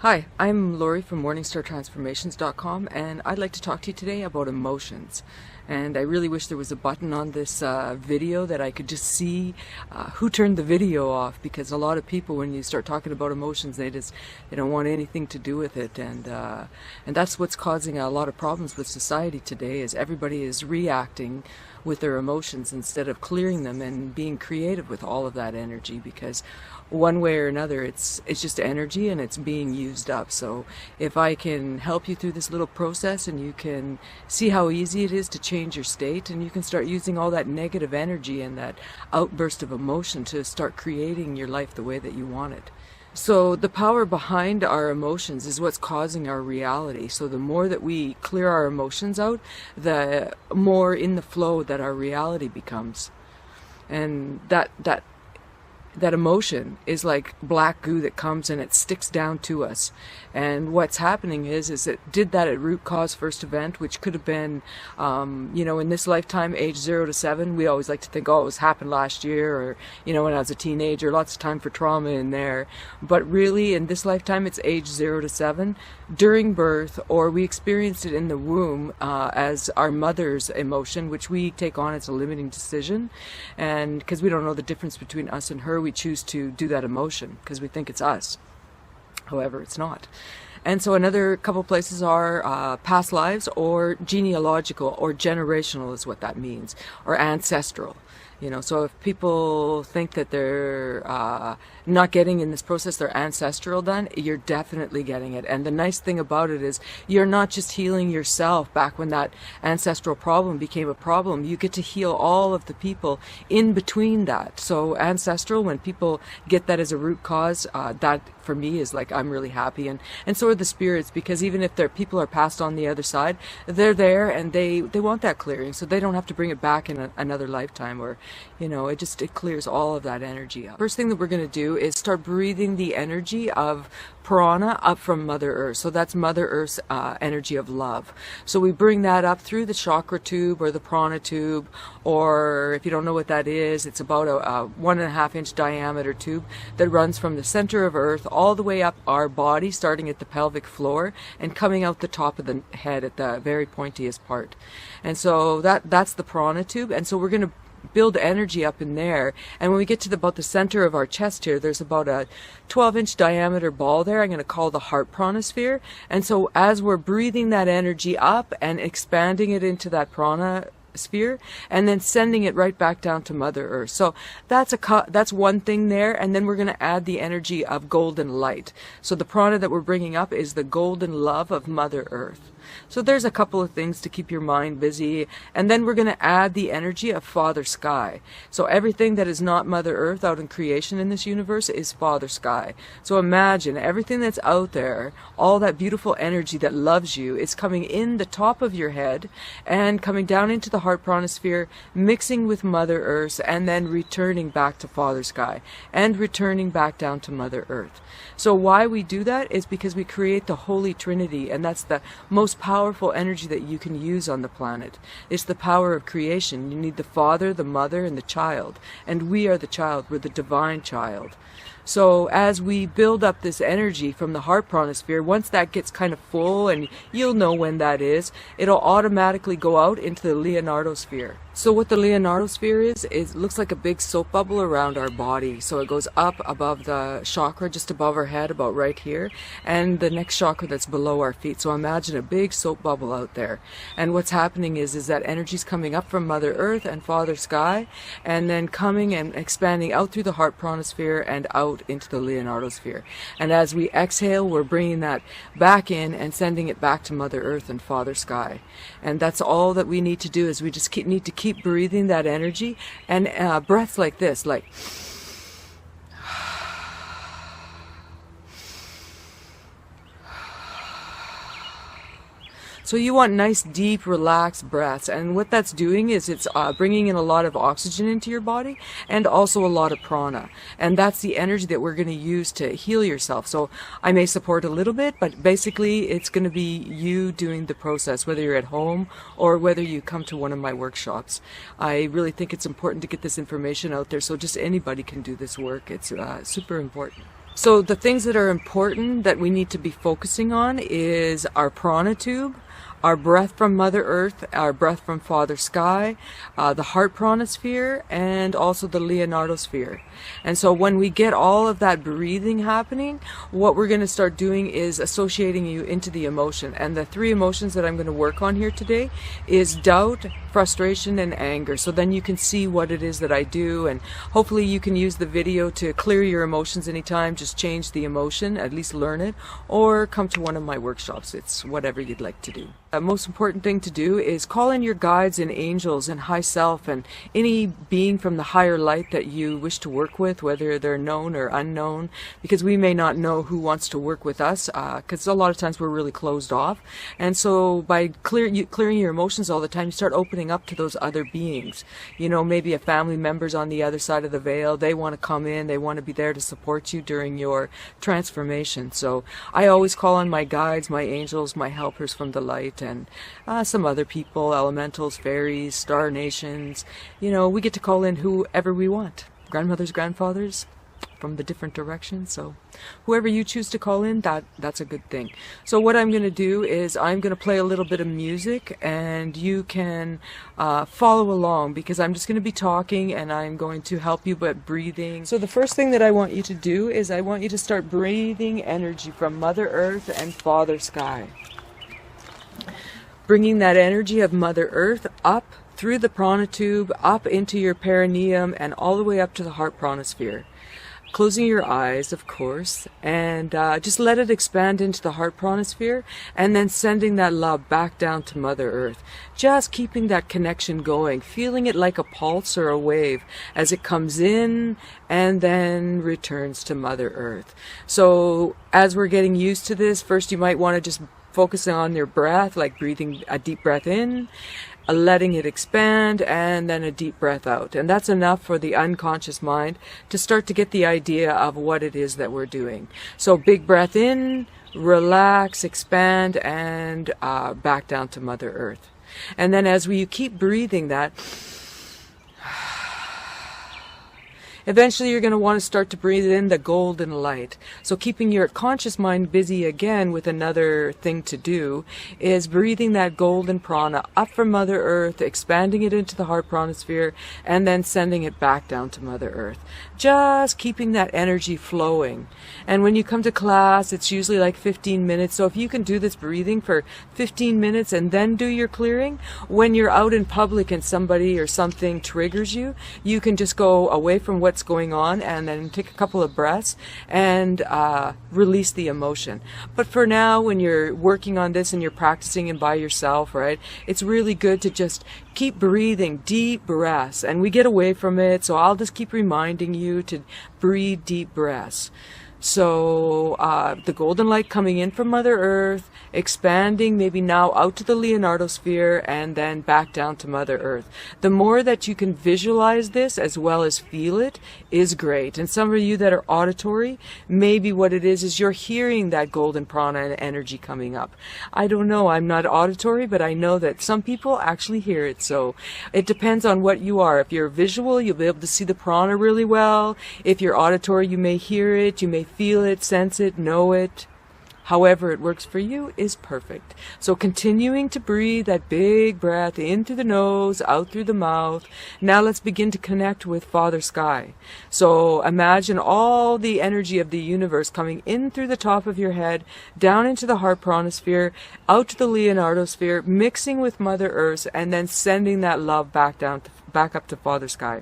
Hi, I'm Laurie from MorningstarTransformations.com, and I'd like to talk to you today about emotions. And I really wish there was a button on this video that I could just see who turned the video off, because a lot of people, when you start talking about emotions, they don't want anything to do with it, and that's what's causing a lot of problems with society today. Is everybody is reacting with their emotions instead of clearing them and being creative with all of that energy, because one way or another it's just energy and it's being used up. So if I can help you through this little process and you can see how easy it is to change your state, and you can start using all that negative energy and that outburst of emotion to start creating your life the way that you want it. So the power behind our emotions is what's causing our reality. So the more that we clear our emotions out, the more in the flow that our reality becomes. And that emotion is like black goo that comes and it sticks down to us. And what's happening is it did that at root cause first event, which could have been, in this lifetime, age 0 to 7. We always like to think, oh, it was happened last year, or, when I was a teenager, lots of time for trauma in there. But really, in this lifetime, it's age 0 to 7, during birth, or we experienced it in the womb as our mother's emotion, which we take on as a limiting decision. And because we don't know the difference between us and her, we choose to do that emotion because we think it's us. However, it's not. And so another couple places are past lives, or genealogical, or generational is what that means, or ancestral. So if people think that they're not getting in this process their ancestral done, you're definitely getting it. And the nice thing about it is you're not just healing yourself back when that ancestral problem became a problem. You get to heal all of the people in between that. So ancestral, when people get that as a root cause, that for me is like, I'm really happy. And so are the spirits, because even if their people are passed on the other side, they're there and they want that clearing, so they don't have to bring it back in another lifetime, or it clears all of that energy up. First thing that we're going to do is start breathing the energy of prana up from Mother Earth. So that's Mother Earth's energy of love. So we bring that up through the chakra tube or the prana tube, or if you don't know what that is, it's about a 1.5-inch diameter tube that runs from the center of Earth all the way up our body, starting at the pelvic floor and coming out the top of the head at the very pointiest part. And so that's the prana tube. And so we're going to build energy up in there, and when we get to about the center of our chest here, there's about a 12-inch diameter ball there I'm going to call the heart prana sphere. And so as we're breathing that energy up and expanding it into that prana sphere, and then sending it right back down to Mother Earth. So that's one thing there. And then we're going to add the energy of golden light. So the prana that we're bringing up is the golden love of Mother Earth. So there's a couple of things to keep your mind busy. And then we're going to add the energy of Father Sky. So everything that is not Mother Earth out in creation in this universe is Father Sky. So imagine everything that's out there, all that beautiful energy that loves you, is coming in the top of your head and coming down into the heart prana sphere, mixing with Mother Earth, and then returning back to Father Sky and returning back down to Mother Earth. So why we do that is because we create the Holy Trinity, and that's the most powerful energy that you can use on the planet. It's the power of creation. You need the Father, the Mother, and the child. And we are the child. We're the divine child. So as we build up this energy from the heart prana sphere, once that gets kind of full, and you'll know when that is, it'll automatically go out into the Leonardo sphere. So what the Leonardo sphere is it looks like a big soap bubble around our body. So it goes up above the chakra, just above our head, about right here, and the next chakra that's below our feet. So imagine a big soap bubble out there. And what's happening is that energy's coming up from Mother Earth and Father Sky, and then coming and expanding out through the heart prana sphere and out into the Leonardo sphere. And as we exhale, we're bringing that back in and sending it back to Mother Earth and Father Sky. And that's all that we need to do, is we just need to keep breathing that energy, and breaths like this, like So you want nice, deep, relaxed breaths. And what that's doing is it's bringing in a lot of oxygen into your body and also a lot of prana. And that's the energy that we're going to use to heal yourself. So I may support a little bit, but basically it's going to be you doing the process, whether you're at home or whether you come to one of my workshops. I really think it's important to get this information out there so just anybody can do this work. It's super important. So the things that are important that we need to be focusing on is our prana tube, our breath from Mother Earth, our breath from Father Sky, the heart prana sphere, and also the Leonardo sphere. And so when we get all of that breathing happening, what we're going to start doing is associating you into the emotion. And the 3 emotions that I'm going to work on here today is doubt, frustration, and anger. So then you can see what it is that I do, and hopefully you can use the video to clear your emotions anytime. Just change the emotion, at least learn it, or come to one of my workshops. It's whatever you'd like to do. The most important thing to do is call in your guides and angels and high self and any being from the higher light that you wish to work with, whether they're known or unknown, because we may not know who wants to work with us, because a lot of times we're really closed off. And so by clearing your emotions all the time, you start opening up to those other beings. You know, maybe a family member's on the other side of the veil. They want to come in. They want to be there to support you during your transformation. So I always call on my guides, my angels, my helpers from the light, and some other people, elementals, fairies, star nations. You know, we get to call in whoever we want. Grandmothers, grandfathers from the different directions. So whoever you choose to call in, that's a good thing. So what I'm going to do is I'm going to play a little bit of music, and you can follow along, because I'm just going to be talking and I'm going to help you by breathing. So the first thing that I want you to do is I want you to start breathing energy from Mother Earth and Father Sky. Bringing that energy of Mother Earth up through the prana tube, up into your perineum, and all the way up to the heart prana sphere. Closing your eyes, of course, and just let it expand into the heart prana sphere, and then sending that love back down to Mother Earth. Just keeping that connection going, feeling it like a pulse or a wave as it comes in and then returns to Mother Earth. So as we're getting used to this, first you might want to just focus on your breath, like breathing a deep breath in, letting it expand, and then a deep breath out. And that's enough for the unconscious mind to start to get the idea of what it is that we're doing. So big breath in, relax, expand, and back down to Mother Earth. And then as you keep breathing that, eventually you're going to want to start to breathe in the golden light. So keeping your conscious mind busy again with another thing to do is breathing that golden prana up from Mother Earth, expanding it into the heart prana sphere, and then sending it back down to Mother Earth. Just keeping that energy flowing. And when you come to class, it's usually like 15 minutes. So if you can do this breathing for 15 minutes and then do your clearing, when you're out in public and somebody or something triggers you, you can just go away from what's going on and then take a couple of breaths and release the emotion. But for now, when you're working on this and you're practicing and by yourself, right, it's really good to just keep breathing deep breaths, and we get away from it, so I'll just keep reminding you to breathe deep breaths. So the golden light coming in from Mother Earth, expanding maybe now out to the Leonardo sphere, and then back down to Mother Earth. The more that you can visualize this as well as feel it is great. And some of you that are auditory, maybe what it is you're hearing that golden prana and energy coming up. I don't know, I'm not auditory, but I know that some people actually hear it. So it depends on what you are. If you're visual, you'll be able to see the prana really well. If you're auditory, you may hear it, you may feel it, sense it, know it. However it works for you is perfect. So continuing to breathe that big breath in through the nose, out through the mouth. Now let's begin to connect with Father Sky. So imagine all the energy of the universe coming in through the top of your head, down into the heart prana sphere, out to the Leonardo sphere, mixing with Mother Earth, and then sending that love back up to Father Sky.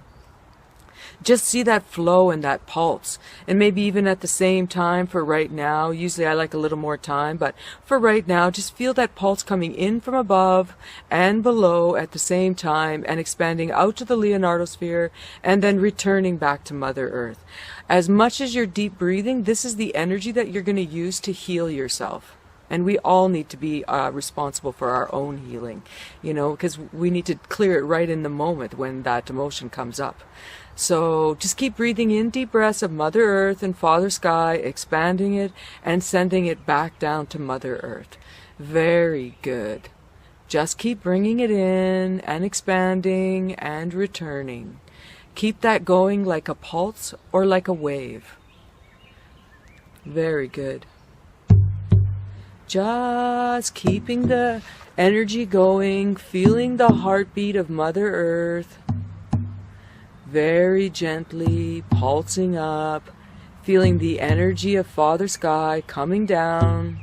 Just see that flow and that pulse, and maybe even at the same time for right now. Usually I like a little more time, but for right now, just feel that pulse coming in from above and below at the same time, and expanding out to the Leonardo sphere, and then returning back to Mother Earth. As much as you're deep breathing, this is the energy that you're going to use to heal yourself. And we all need to be responsible for our own healing, you know, because we need to clear it right in the moment when that emotion comes up. So just keep breathing in deep breaths of Mother Earth and Father Sky, expanding it and sending it back down to Mother Earth. Very good. Just keep bringing it in and expanding and returning. Keep that going like a pulse or like a wave. Very good. Just keeping the energy going, feeling the heartbeat of Mother Earth. Very gently pulsing up, feeling the energy of Father Sky coming down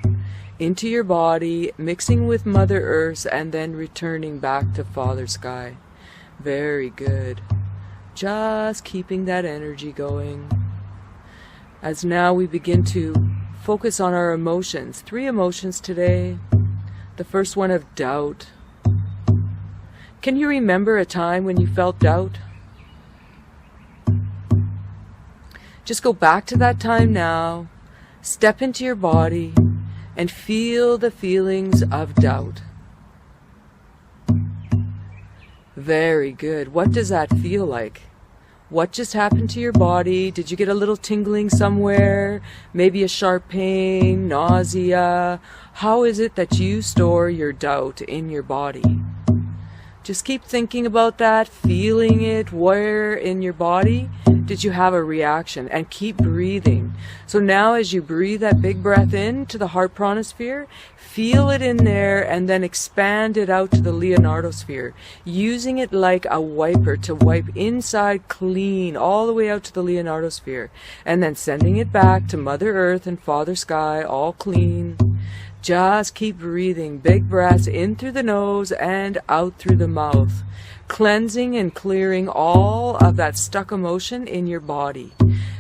into your body, mixing with Mother Earth, and then returning back to Father Sky. Very good. Just keeping that energy going. As now we begin to focus on our emotions. 3 emotions today. The first one of doubt. Can you remember a time when you felt doubt? Just go back to that time now, step into your body, and feel the feelings of doubt. Very good. What does that feel like? What just happened to your body? Did you get a little tingling somewhere? Maybe a sharp pain, nausea? How is it that you store your doubt in your body? Just keep thinking about that, feeling it. Where in your body did you have a reaction? And keep breathing. So now as you breathe that big breath in to the heart pranosphere, feel it in there and then expand it out to the Leonardo sphere, using it like a wiper to wipe inside clean all the way out to the Leonardo sphere, and then sending it back to Mother Earth and Father Sky all clean. Just keep breathing big breaths in through the nose and out through the mouth, cleansing and clearing all of that stuck emotion in your body.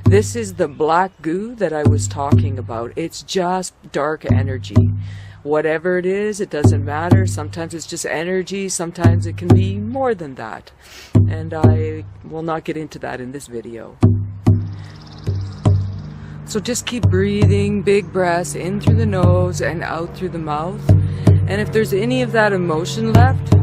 This is the black goo that I was talking about. It's just dark energy. Whatever it is, it doesn't matter. Sometimes it's just energy. Sometimes it can be more than that. And I will not get into that in this video. So just keep breathing big breaths in through the nose and out through the mouth. And if there's any of that emotion left,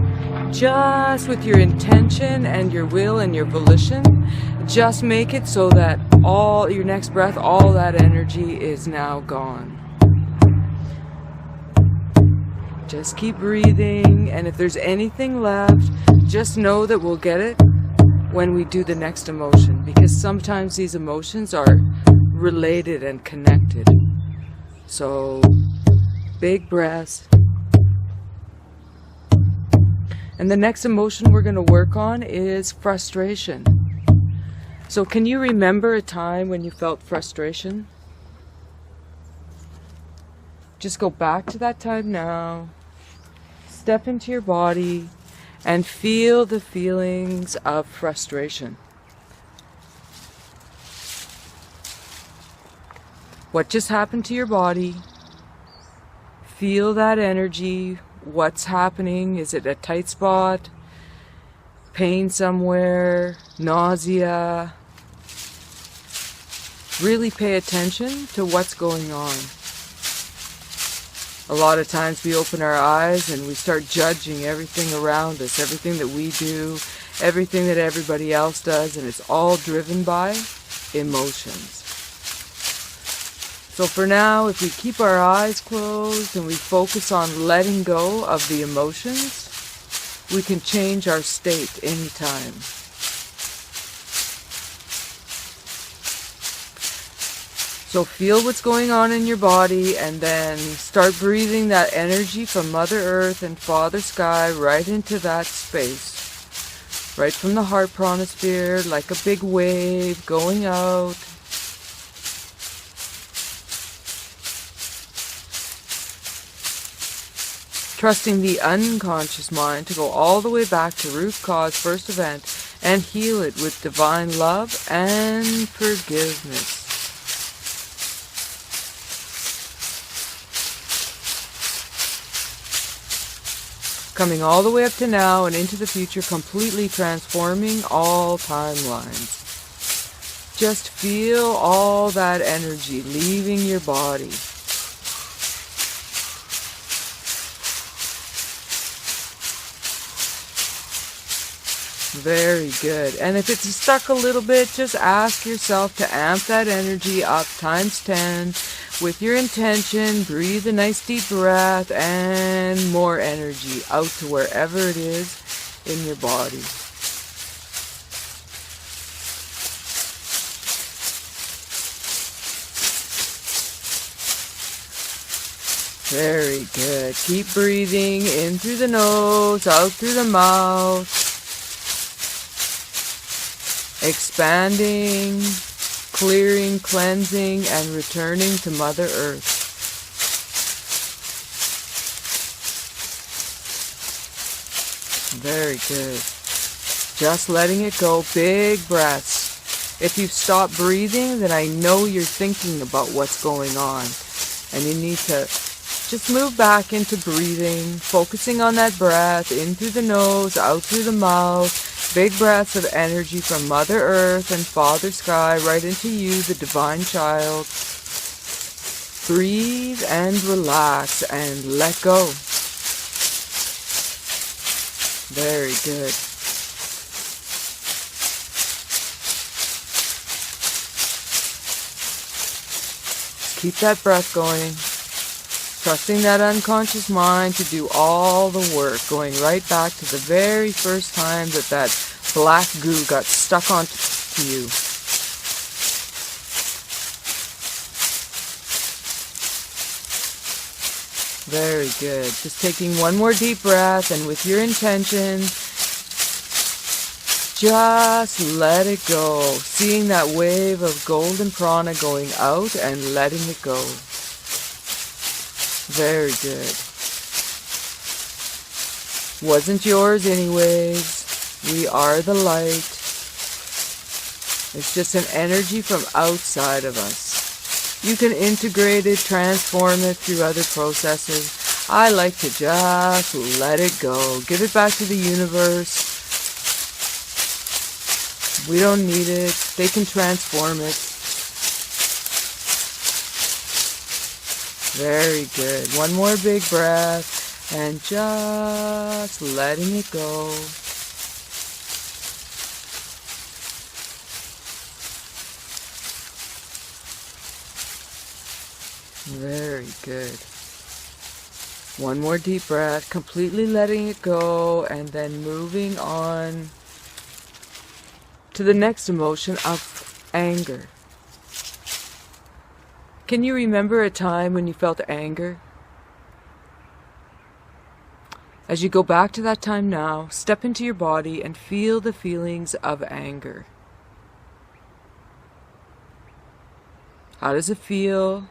just with your intention and your will and your volition, just make it so that all your next breath, all that energy is now gone. Just keep breathing, and if there's anything left, just know that we'll get it when we do the next emotion, because sometimes these emotions are related and connected. So big breaths. And the next emotion we're going to work on is frustration. So can you remember a time when you felt frustration? Just go back to that time now. Step into your body and feel the feelings of frustration. What just happened to your body? Feel that energy. What's happening? Is it a tight spot? Pain somewhere? Nausea? Really pay attention to what's going on. A lot of times we open our eyes and we start judging everything around us, everything that we do, everything that everybody else does, and it's all driven by emotions. So for now, if we keep our eyes closed and we focus on letting go of the emotions, we can change our state anytime. So feel what's going on in your body and then start breathing that energy from Mother Earth and Father Sky right into that space. Right from the heart pranosphere, like a big wave going out. Trusting the unconscious mind to go all the way back to root cause, first event, and heal it with divine love and forgiveness. Coming all the way up to now and into the future, completely transforming all timelines. Just feel all that energy leaving your body. Very good. And if it's stuck a little bit, just ask yourself to amp that energy up times 10 with your intention. Breathe a nice deep breath and more energy out to wherever it is in your body. Very good. Keep breathing in through the nose, out through the mouth. Expanding, clearing, cleansing, and returning to Mother Earth. Very good. Just letting it go. Big breaths. If you've stopped breathing, then I know you're thinking about what's going on. And you need to just move back into breathing, focusing on that breath, in through the nose, out through the mouth. Big breaths of energy from Mother Earth and Father Sky right into you, the Divine Child. Breathe and relax and let go. Very good. Keep that breath going. Trusting that unconscious mind to do all the work, going right back to the very first time that black goo got stuck onto you. Very good. Just taking one more deep breath, and with your intention, just let it go. Seeing that wave of golden prana going out and letting it go. Very good. Wasn't yours anyways. We are the light. It's just an energy from outside of us. You can integrate it, transform it through other processes. I like to just let it go. Give it back to the universe. We don't need it. They can transform it. Very good. One more big breath and just letting it go. Very good. One more deep breath, completely letting it go, and then moving on to the next emotion of anger. Can you remember a time when you felt anger? As you go back to that time now, step into your body and feel the feelings of anger. How does it feel?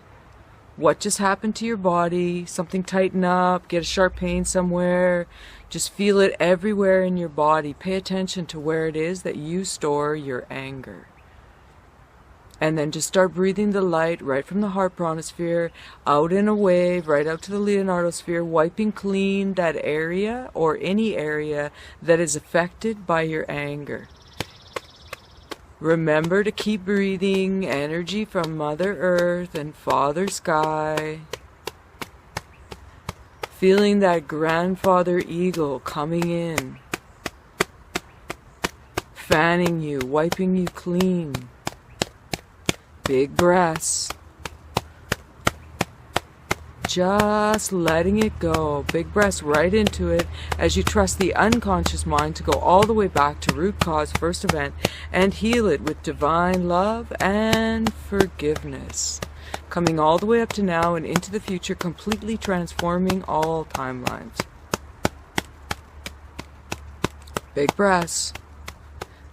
What just happened to your body? Something tighten up, get a sharp pain somewhere. Just feel it everywhere in your body. Pay attention to where it is that you store your anger. And then just start breathing the light right from the heart pranosphere out in a wave, right out to the Leonardo sphere, wiping clean that area or any area that is affected by your anger. Remember to keep breathing energy from Mother Earth and Father Sky. Feeling that grandfather eagle coming in. Fanning you, wiping you clean. Big breaths. Just letting it go. Big breaths right into it as you trust the unconscious mind to go all the way back to root cause, first event, and heal it with divine love and forgiveness. Coming all the way up to now and into the future, completely transforming all timelines. Big breaths.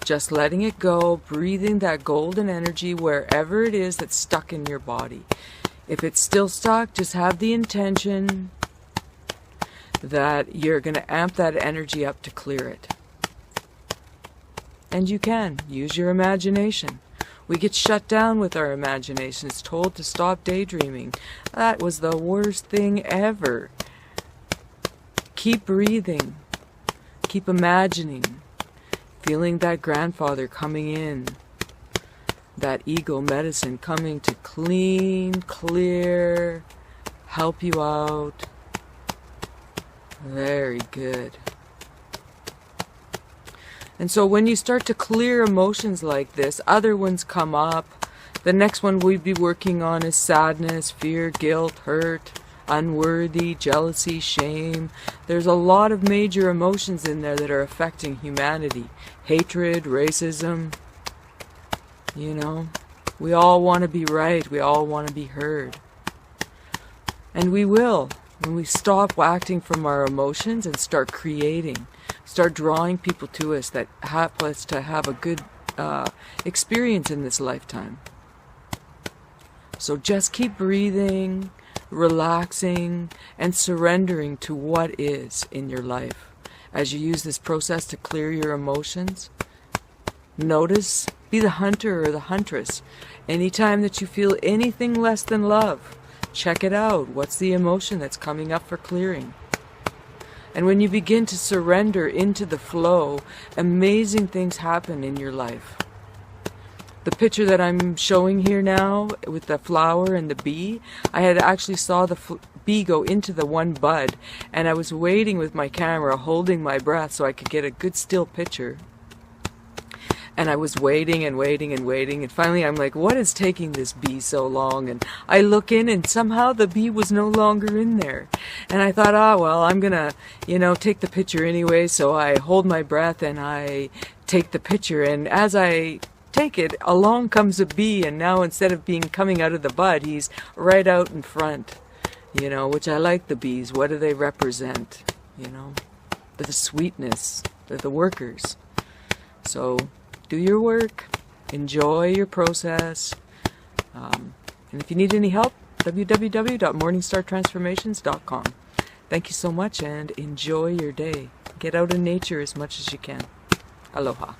Just letting it go, breathing that golden energy wherever it is that's stuck in your body. If it's still stuck, just have the intention that you're going to amp that energy up to clear it. And you can. Use your imagination. We get shut down with our imagination. It's told to stop daydreaming. That was the worst thing ever. Keep breathing. Keep imagining. Feeling that grandfather coming in. That eagle medicine coming to clean, clear, help you out. Very good. And so when you start to clear emotions like this, other ones come up. The next one we'd be working on is sadness, fear, guilt, hurt, unworthy, jealousy, shame. There's a lot of major emotions in there that are affecting humanity. Hatred, racism. You know, we all want to be right. We all want to be heard. And we will, when we stop acting from our emotions and start creating, start drawing people to us that help us to have a good experience in this lifetime. So just keep breathing, relaxing, and surrendering to what is in your life. As you use this process to clear your emotions, notice, be the hunter or the huntress. Anytime that you feel anything less than love, check it out. What's the emotion that's coming up for clearing? And when you begin to surrender into the flow, amazing things happen in your life. The picture that I'm showing here now with the flower and the bee, I had actually saw the bee go into the one bud, and I was waiting with my camera, holding my breath so I could get a good still picture. And I was waiting and waiting and waiting, and finally I'm like, what is taking this bee so long? And I look in, and somehow the bee was no longer in there. And I thought, well, I'm gonna, take the picture anyway. So I hold my breath and I take the picture, and as I take it, along comes a bee, and now instead of coming out of the bud, he's right out in front, which I like the bees. What do they represent? They're the sweetness, they're the workers. So do your work, enjoy your process, and if you need any help, www.morningstartransformations.com. Thank you so much, and enjoy your day. Get out in nature as much as you can. Aloha.